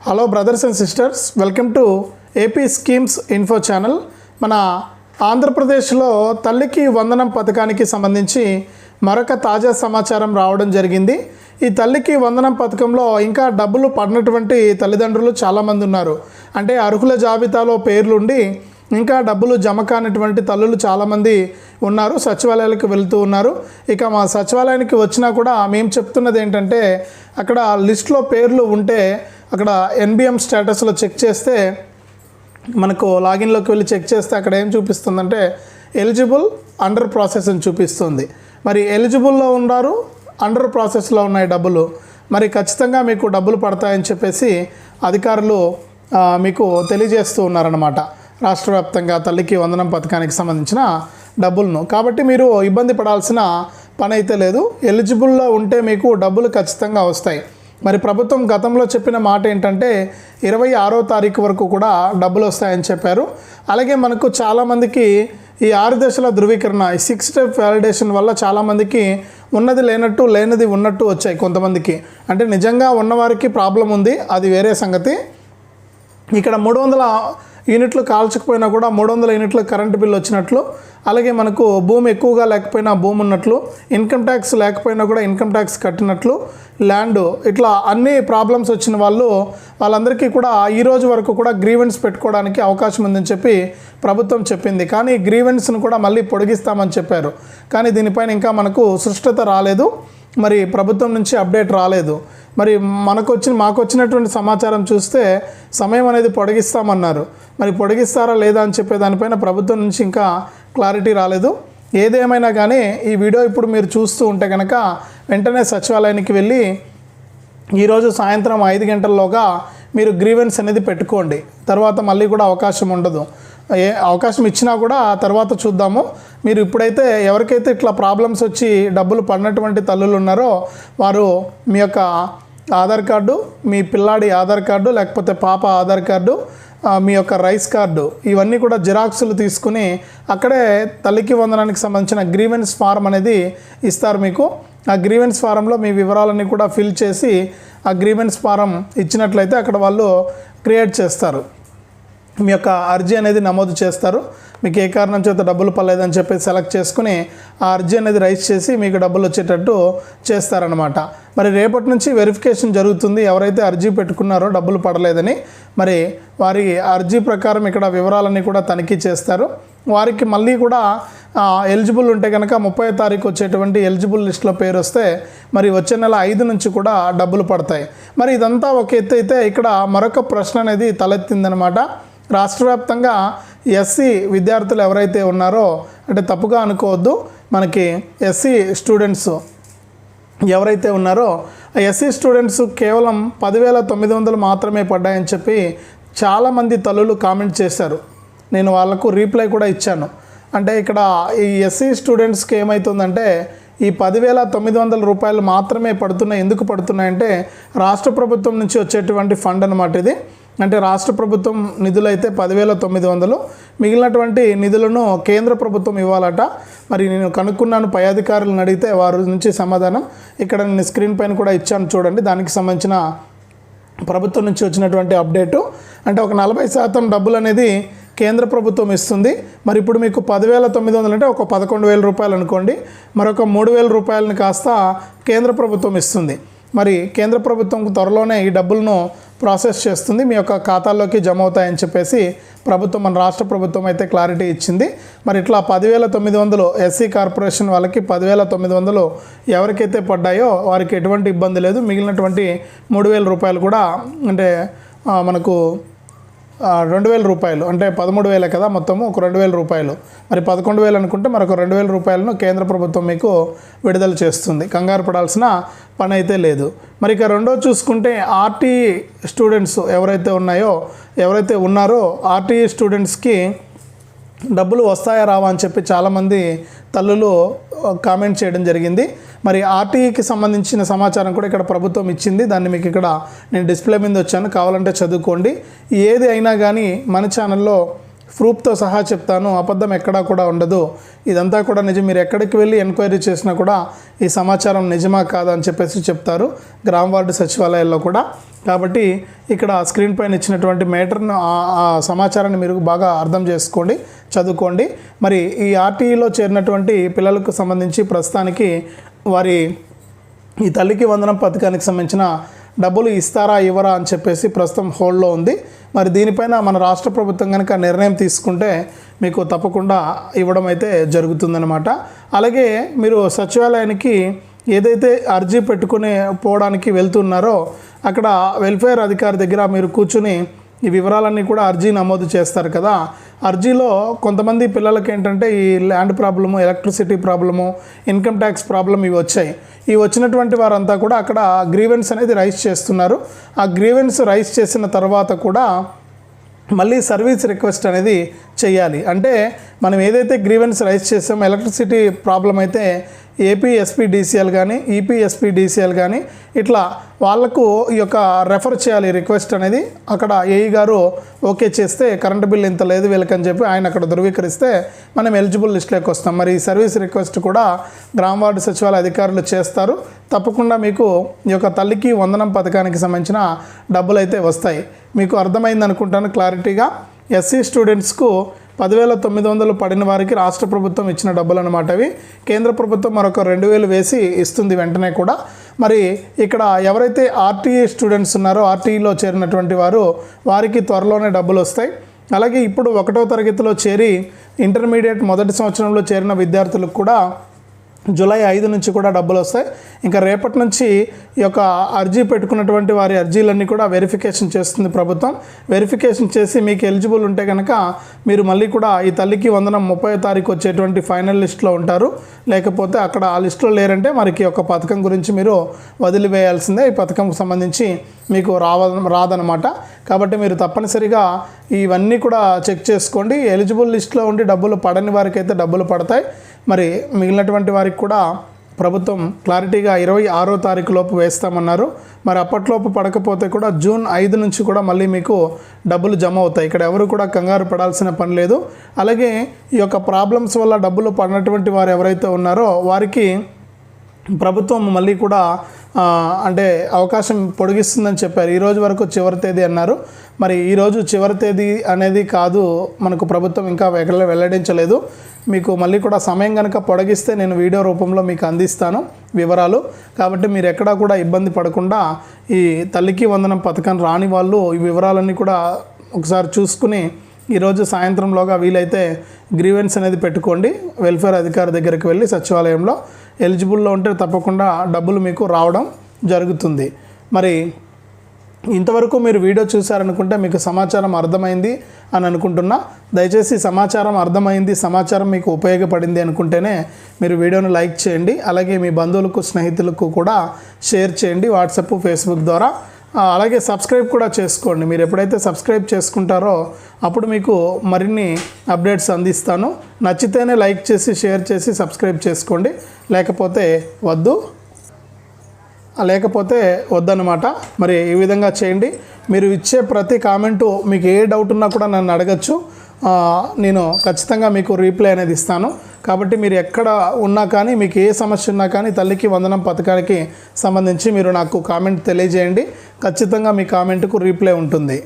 Hello brothers and sisters, welcome to AP schemes info channel. మన ఆంధ్రప్రదేశ్లో తల్లికి వందనం పథకానికి సంబంధించి మరొక తాజా సమాచారం రావడం జరిగింది. ఈ తల్లికి వందనం పథకంలో ఇంకా డబ్బులు పడినటువంటి తల్లిదండ్రులు చాలామంది ఉన్నారు. అంటే అర్హుల జాబితాలో పేర్లుండి ఇంకా డబ్బులు జమ కానటువంటి తల్లులు చాలామంది ఉన్నారు. సచివాలయాలకు వెళ్తూ ఉన్నారు. ఇక మా సచివాలయానికి వచ్చినా కూడా మేము చెప్తున్నది ఏంటంటే, అక్కడ లిస్ట్లో పేర్లు ఉంటే అక్కడ ఎన్బిఎం స్టేటస్లో చెక్ చేస్తే, మనకు లాగిన్లోకి వెళ్ళి చెక్ చేస్తే అక్కడ ఏం చూపిస్తుందంటే ఎలిజిబుల్ అండర్ ప్రాసెస్ అని చూపిస్తుంది. మరి ఎలిజిబుల్లో ఉన్నారు, అండర్ ప్రాసెస్లో ఉన్నాయి డబ్బులు. మరి ఖచ్చితంగా మీకు డబ్బులు పడతాయని చెప్పేసి అధికారులు మీకు తెలియజేస్తూ ఉన్నారన్నమాట. రాష్ట్ర వ్యాప్తంగా తల్లికి వందనం పథకానికి సంబంధించిన డబ్బులను. కాబట్టి మీరు ఇబ్బంది పడాల్సిన పని అయితే లేదు. ఎలిజిబుల్లో ఉంటే మీకు డబ్బులు ఖచ్చితంగా వస్తాయి. మరి ప్రభుత్వం గతంలో చెప్పిన మాట ఏంటంటే 26వ తారీఖు వరకు కూడా డబ్బులు వస్తాయని చెప్పారు. అలాగే మనకు చాలామందికి ఈ 6 దశల ధృవీకరణ, ఈ 6 స్టెప్ వ్యాలిడేషన్ వల్ల చాలామందికి ఉన్నది లేనట్టు, లేనిది ఉన్నట్టు వచ్చాయి. కొంతమందికి అంటే నిజంగా ఉన్నవారికి ప్రాబ్లం ఉంది, అది వేరే సంగతి. ఇక్కడ 300 యూనిట్లు కాల్చకపోయినా కూడా 300 యూనిట్ల కరెంటు బిల్లు వచ్చినట్లు, అలాగే మనకు భూమి ఎక్కువగా లేకపోయినా భూమి ఉన్నట్లు, ఇన్కమ్ ట్యాక్స్ లేకపోయినా కూడా ఇన్కమ్ ట్యాక్స్ కట్టినట్లు, ల్యాండ్, ఇట్లా అన్ని ప్రాబ్లమ్స్ వచ్చిన వాళ్ళందరికీ కూడా ఈ రోజు వరకు కూడా గ్రీవెన్స్ పెట్టుకోవడానికి అవకాశం ఉందని చెప్పి ప్రభుత్వం చెప్పింది. కానీ గ్రీవెన్స్ను కూడా మళ్ళీ పొడిగిస్తామని చెప్పారు. కానీ దీనిపైన ఇంకా మనకు స్పష్టత రాలేదు. మరి ప్రభుత్వం నుంచి అప్డేట్ రాలేదు. మరి మాకు వచ్చినటువంటి సమాచారం చూస్తే సమయం అనేది పొడిగిస్తామన్నారు. మరి పొడిగిస్తారా లేదా అని చెప్పే దానిపైన ప్రభుత్వం నుంచి ఇంకా క్లారిటీ రాలేదు. ఏదేమైనా కానీ ఈ వీడియో ఇప్పుడు మీరు చూస్తూ ఉంటే కనుక వెంటనే సచివాలయానికి వెళ్ళి ఈరోజు సాయంత్రం 5 గంటల్లోగా మీరు గ్రీవెన్స్ అనేది పెట్టుకోండి. తర్వాత మళ్ళీ కూడా అవకాశం ఉండదు. అవకాశం ఇచ్చినా కూడా తర్వాత చూద్దాము. మీరు ఇప్పుడైతే ఎవరికైతే ఇట్లా ప్రాబ్లమ్స్ వచ్చి డబ్బులు పడినటువంటి తల్లులు ఉన్నారో వారు మీ యొక్క ఆధార్ కార్డు, మీ పిల్లాడి ఆధార్ కార్డు, లేకపోతే పాప ఆధార్ కార్డు, మీ యొక్క రైస్ కార్డు, ఇవన్నీ కూడా జిరాక్సులు తీసుకుని అక్కడే తల్లికి వందనానికి సంబంధించిన గ్రీవెన్స్ ఫారం అనేది ఇస్తారు మీకు. ఆ గ్రీవెన్స్ ఫారంలో మీ వివరాలన్నీ కూడా ఫిల్ చేసి ఆ గ్రీవెన్స్ ఫారం ఇచ్చినట్లయితే అక్కడ వాళ్ళు క్రియేట్ చేస్తారు. మీ యొక్క అర్జీ అనేది నమోదు చేస్తారు. మీకు ఏ కారణం చేత డబ్బులు పడలేదని చెప్పి సెలెక్ట్ చేసుకుని ఆ అర్జీ అనేది రైజ్ చేసి మీకు డబ్బులు వచ్చేటట్టు చేస్తారనమాట. మరి రేపటి నుంచి వెరిఫికేషన్ జరుగుతుంది. ఎవరైతే అర్జీ పెట్టుకున్నారో డబ్బులు పడలేదని, మరి వారి అర్జీ ప్రకారం ఇక్కడ వివరాలన్నీ కూడా తనిఖీ చేస్తారు. వారికి మళ్ళీ కూడా ఎలిజిబుల్ ఉంటే కనుక 30వ తారీఖు వచ్చేటువంటి ఎలిజిబుల్ లిస్ట్లో పేరు వస్తే మరి వచ్చే నెల 5 నుంచి కూడా డబ్బులు పడతాయి. మరి ఇదంతా ఒక ఎత్తు అయితే ఇక్కడ మరొక ప్రశ్న అనేది తలెత్తిందనమాట. రాష్ట్ర వ్యాప్తంగా ఎస్సీ విద్యార్థులు ఎవరైతే ఉన్నారో, అంటే తప్పుగా అనుకోవద్దు, మనకి ఎస్సీ స్టూడెంట్స్ ఎవరైతే ఉన్నారో ఆ ఎస్సీ స్టూడెంట్స్ కేవలం 10,900 మాత్రమే పడ్డాయని చెప్పి చాలామంది తల్లులు కామెంట్ చేశారు. నేను వాళ్ళకు రీప్లై కూడా ఇచ్చాను. అంటే ఇక్కడ ఈ ఎస్సీ స్టూడెంట్స్కి ఏమవుతుందంటే ఈ 10,900 రూపాయలు మాత్రమే పడుతున్నాయి. ఎందుకు పడుతున్నాయంటే రాష్ట్ర ప్రభుత్వం నుంచి వచ్చేటువంటి ఫండ్ అన్నమాట ఇది. అంటే రాష్ట్ర ప్రభుత్వం నిధులు అయితే 10,900, మిగిలినటువంటి నిధులను కేంద్ర ప్రభుత్వం ఇవ్వాలట. మరి నేను కనుక్కున్నాను, పై అధికారులను అడిగితే వారి నుంచి సమాధానం ఇక్కడ నేను స్క్రీన్ పైన కూడా ఇచ్చాను చూడండి. దానికి సంబంధించిన ప్రభుత్వం నుంచి వచ్చినటువంటి అప్డేటు. అంటే ఒక 40% డబ్బులు అనేది కేంద్ర ప్రభుత్వం ఇస్తుంది. మరి ఇప్పుడు మీకు 10,900 అంటే ఒక 11,000 రూపాయలు అనుకోండి, మరొక 3,000 రూపాయలను కాస్త కేంద్ర ప్రభుత్వం ఇస్తుంది. మరి కేంద్ర ప్రభుత్వం త్వరలోనే ఈ డబ్బులను ప్రాసెస్ చేస్తుంది, మీ యొక్క ఖాతాల్లోకి జమ అవుతాయని చెప్పేసి ప్రభుత్వం, మన రాష్ట్ర ప్రభుత్వం అయితే క్లారిటీ ఇచ్చింది. మరి ఇట్లా 10,900 ఎస్సీ కార్పొరేషన్ వాళ్ళకి 10,900 ఎవరికైతే పడ్డాయో వారికి ఎటువంటి ఇబ్బంది లేదు. మిగిలినటువంటి 3,000 రూపాయలు కూడా, అంటే మనకు 2,000 రూపాయలు, అంటే 13,000 కదా మొత్తము, ఒక 2,000 రూపాయలు, మరి 11,000 అనుకుంటే మరొక 2,000 రూపాయలను కేంద్ర ప్రభుత్వం మీకు విడుదల చేస్తుంది. కంగారు పడాల్సిన పని అయితే లేదు. మరి ఇక రెండో చూసుకుంటే ఆర్టీఈ స్టూడెంట్స్ ఎవరైతే ఉన్నారో ఆర్టీఈ స్టూడెంట్స్కి డబ్బులు వస్తాయా రావా అని చెప్పి చాలామంది తల్లులు కామెంట్ చేయడం జరిగింది. మరి ఆర్టీఈకి సంబంధించిన సమాచారం కూడా ఇక్కడ ప్రభుత్వం ఇచ్చింది. దాన్ని మీకు ఇక్కడ నేను డిస్ప్లే మీద వచ్చాను, కావాలంటే చదువుకోండి. ఏది అయినా కానీ మన ఛానల్లో ప్రూఫ్తో సహా చెప్తాను, అబద్ధం ఎక్కడా కూడా ఉండదు. ఇదంతా కూడా నిజం. మీరు ఎక్కడికి వెళ్ళి ఎంక్వైరీ చేసినా కూడా ఈ సమాచారం నిజమా కాదా అని చెప్పేసి చెప్తారు గ్రామ వార్డు సచివాలయాల్లో కూడా. కాబట్టి ఇక్కడ స్క్రీన్ పైన ఇచ్చినటువంటి మేటర్ను ఆ సమాచారాన్ని మీరు బాగా అర్థం చేసుకోండి, చదువుకోండి. మరి ఈ ఆర్టీఈలో చేరినటువంటి పిల్లలకు సంబంధించి ప్రస్తుతానికి వారి ఈ తల్లికి వందనం పథకానికి సంబంధించిన డబ్బులు ఇస్తారా ఇవ్వరా అని చెప్పేసి ప్రస్తుతం హోల్డ్లో ఉంది. మరి దీనిపైన మన రాష్ట్ర ప్రభుత్వం కనుక నిర్ణయం తీసుకుంటే మీకు తప్పకుండా ఇవ్వడం అయితే జరుగుతుందన్నమాట. అలాగే మీరు సచివాలయానికి ఏదైతే అర్జీ పెట్టుకుని పోవడానికి వెళ్తున్నారో అక్కడ వెల్ఫేర్ అధికారి దగ్గర మీరు కూర్చుని ఈ వివరాలన్నీ కూడా అర్జీ నమోదు చేస్తారు కదా. అర్జీలో కొంతమంది పిల్లలకి ఏంటంటే ఈ land problem, electricity problem, income tax problem ఇవి వచ్చాయి. ఈ వచ్చినటువంటి వారంతా కూడా అక్కడ గ్రీవెన్స్ అనేది రైజ్ చేస్తున్నారు. ఆ గ్రీవెన్స్ రైజ్ చేసిన తర్వాత కూడా మళ్ళీ సర్వీస్ రిక్వెస్ట్ అనేది చేయాలి. అంటే మనం ఏదైతే గ్రీవెన్స్ రైజ్ చేసామో ఎలక్ట్రిసిటీ ప్రాబ్లం అయితే ఏపీఎస్పీడీసీఎల్ కానీ ఈపీఎస్పీడీసీఎల్ కానీ ఇట్లా వాళ్లకు ఈ యొక్క రెఫర్ చేయాలి రిక్వెస్ట్ అనేది. అక్కడ ఏఈ గారు ఓకే చేస్తే కరెంటు బిల్ ఇంత లేదు వీళ్ళకని చెప్పి ఆయన అక్కడ ధృవీకరిస్తే మనం ఎలిజిబుల్ లిస్ట్లోకి వస్తాం. మరి ఈ సర్వీస్ రిక్వెస్ట్ కూడా గ్రామ వార్డు సచివాలయ అధికారులు చేస్తారు. తప్పకుండా మీకు ఈ యొక్క తల్లికి వందనం పథకానికి సంబంధించిన డబ్బులు అయితే వస్తాయి. మీకు అర్థమైంది అనుకుంటాను క్లారిటీగా. ఎస్సీ స్టూడెంట్స్కు 10,900 పడిన వారికి రాష్ట్ర ప్రభుత్వం ఇచ్చిన డబ్బులు అన్నమాట. అవి కేంద్ర ప్రభుత్వం మరొక 2,000 వేసి ఇస్తుంది వెంటనే కూడా. మరి ఇక్కడ ఎవరైతే ఆర్టీఈ స్టూడెంట్స్ ఉన్నారో ఆర్టీఈలో చేరినటువంటి వారికి త్వరలోనే డబ్బులు వస్తాయి. అలాగే ఇప్పుడు 1వ తరగతిలో చేరి ఇంటర్మీడియట్ మొదటి సంవత్సరంలో చేరిన విద్యార్థులకు కూడా జూలై 5 నుంచి కూడా డబ్బులు వస్తాయి. ఇంకా రేపటి నుంచి ఈ యొక్క అర్జీ పెట్టుకున్నటువంటి వారి అర్జీలన్నీ కూడా వెరిఫికేషన్ చేస్తుంది ప్రభుత్వం. వెరిఫికేషన్ చేసి మీకు ఎలిజిబుల్ ఉంటే కనుక మీరు మళ్ళీ కూడా ఈ తల్లికి వందనం 30వ తారీఖు వచ్చేటువంటి ఫైనల్ లిస్ట్లో ఉంటారు. లేకపోతే అక్కడ ఆ లిస్టులో లేరంటే మనకి ఒక పథకం గురించి మీరు వదిలివేయాల్సిందే. ఈ పథకంకు సంబంధించి మీకు రాదనమాట. కాబట్టి మీరు తప్పనిసరిగా ఇవన్నీ కూడా చెక్ చేసుకోండి. ఎలిజిబుల్ లిస్ట్లో ఉండి డబ్బులు పడని వారికి అయితే డబ్బులు పడతాయి. మరి మిగిలినటువంటి వారికి కూడా ప్రభుత్వం క్లారిటీగా 26వ తారీఖు లోపు వేస్తామన్నారు. మరి అప్పట్లోపు పడకపోతే కూడా జూన్ 5 నుంచి కూడా మళ్ళీ మీకు డబ్బులు జమ అవుతాయి. ఇక్కడ ఎవరు కూడా కంగారు పడాల్సిన పని లేదు. అలాగే ఈ యొక్క ప్రాబ్లమ్స్ వల్ల డబ్బులు పడినటువంటి వారు ఎవరైతే ఉన్నారో వారికి ప్రభుత్వం మళ్ళీ కూడా అంటే అవకాశం పొడిగిస్తుందని చెప్పారు. ఈరోజు వరకు చివరి తేదీ అన్నారు. మరి ఈరోజు చివరి తేదీ అనేది కాదు, మనకు ప్రభుత్వం ఇంకా వెల్లడించలేదు. మీకు మళ్ళీ కూడా సమయం కనుక పొడిగిస్తే నేను వీడియో రూపంలో మీకు అందిస్తాను వివరాలు. కాబట్టి మీరు ఎక్కడా కూడా ఇబ్బంది పడకుండా ఈ తల్లికి వందనం పథకం రాని వాళ్ళు ఈ వివరాలన్నీ కూడా ఒకసారి చూసుకుని ఈరోజు సాయంత్రంలోగా వీలైతే గ్రీవెన్స్ అనేది పెట్టుకోండి. వెల్ఫేర్ అధికారి దగ్గరికి వెళ్ళి సచివాలయంలో ఎలిజిబుల్లో ఉంటే తప్పకుండా డబ్బులు మీకు రావడం జరుగుతుంది. మరి ఇంతవరకు మీరు వీడియో చూసారనుకుంటే మీకు సమాచారం అర్థమైంది అని అనుకుంటున్నా. దయచేసి సమాచారం అర్థమైంది, సమాచారం మీకు ఉపయోగపడింది అనుకుంటేనే మీరు వీడియోను లైక్ చేయండి. అలాగే మీ బంధువులకు స్నేహితులకు కూడా షేర్ చేయండి వాట్సాప్, ఫేస్బుక్ ద్వారా. అలాగే సబ్స్క్రైబ్ కూడా చేసుకోండి. మీరు ఎప్పుడైతే సబ్స్క్రైబ్ చేసుకుంటారో అప్పుడు మీకు మరిన్ని అప్డేట్స్ అందిస్తాను. నచ్చితేనే లైక్ చేసి షేర్ చేసి సబ్స్క్రైబ్ చేసుకోండి, లేకపోతే వద్దన్నమాట. మరి ఈ విధంగా చేయండి. మీరు ఇచ్చే ప్రతి కామెంటు మీకు ఏ డౌట్ ఉన్నా కూడా నన్ను అడగచ్చు. నేను ఖచ్చితంగా మీకు రీప్లై అనేది ఇస్తాను. కాబట్టి మీరు ఎక్కడ ఉన్నా కానీ మీకు ఏ సమస్య ఉన్నా కానీ తల్లికి వందనం పథకానికి సంబంధించి మీరు నాకు కామెంట్ తెలియజేయండి. ఖచ్చితంగా మీ కామెంట్కు రీప్లై ఉంటుంది.